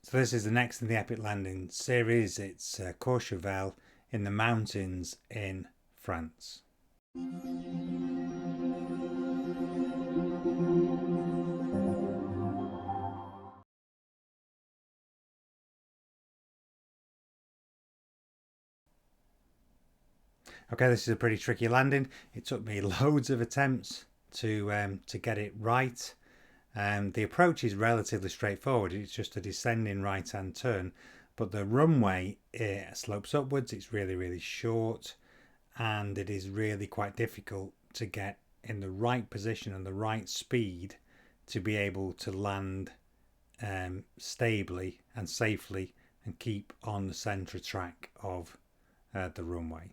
So this is the next in the Epic Landing series. It's Courchevel in the mountains in France. Okay, this is a pretty tricky landing. It took me loads of attempts to get it right. The approach is relatively straightforward. It's just a descending right hand turn, but the runway slopes upwards. It's really short, and it is really quite difficult to get in the right position and the right speed to be able to land stably and safely and keep on the centre track of the runway.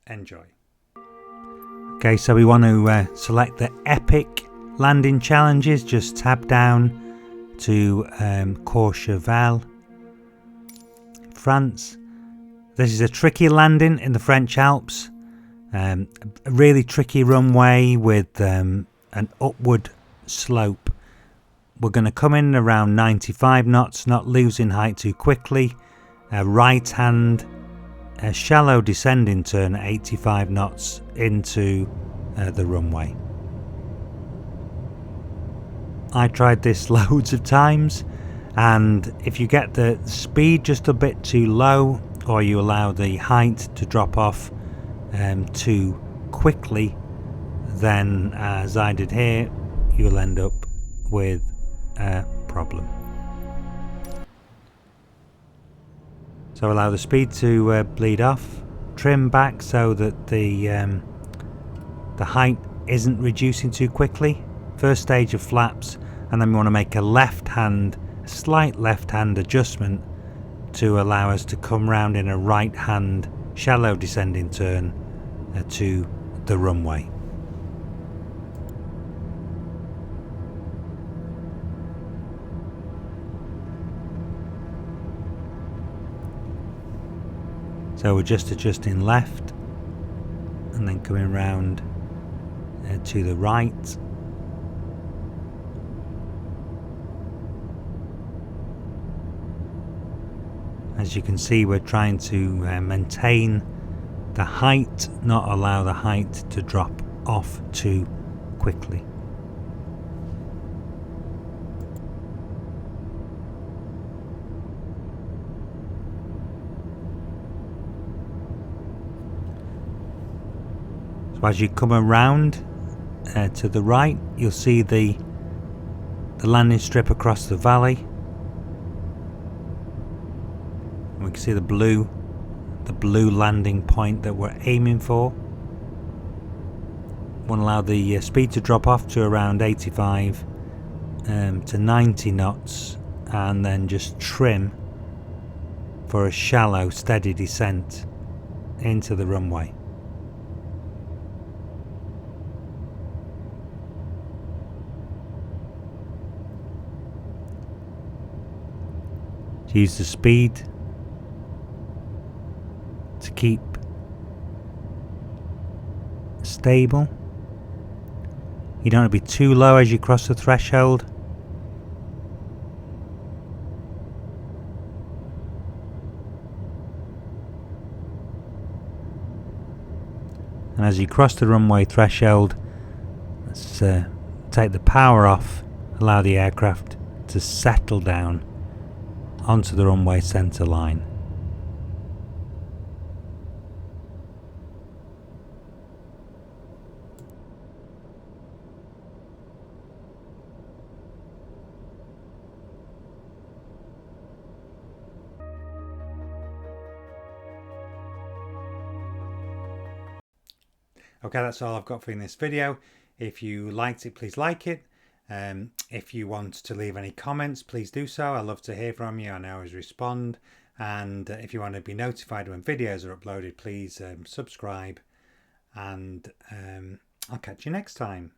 Enjoy. Okay, so we want to select the Epic Landing Challenges. Just tab down to Courchevel France. This is a tricky landing in the French Alps. A really tricky runway with an upward slope. We're going to come in around 95 knots, not losing height too quickly. Right hand, a shallow descending turn at 85 knots into the runway. I tried this loads of times, and if you get the speed just a bit too low, or you allow the height to drop off too quickly, then as I did here, you'll end up with a problem. So allow the speed to bleed off, trim back so that the height isn't reducing too quickly. First stage of flaps, and then we want to make a slight left hand adjustment to allow us to come round in a right hand shallow descending turn to the runway. So we're just adjusting left and then coming round to the right. As you can see, we're trying to maintain the height, not allow the height to drop off too quickly. So as you come around to the right, you'll see the landing strip across the valley. And we can see the blue landing point that we're aiming for. Want to allow the speed to drop off to around 85 to 90 knots, and then just trim for a shallow, steady descent into the runway. Use the speed to keep stable. You don't want to be too low as you cross the threshold. And as you cross the runway threshold, let's take the power off, allow the aircraft to settle down onto the runway centre line. Okay, that's all I've got for you in this video. If you liked it, please like it. If you want to leave any comments, please do so. I love to hear from you. I always respond. And if you want to be notified when videos are uploaded, please subscribe. And I'll catch you next time.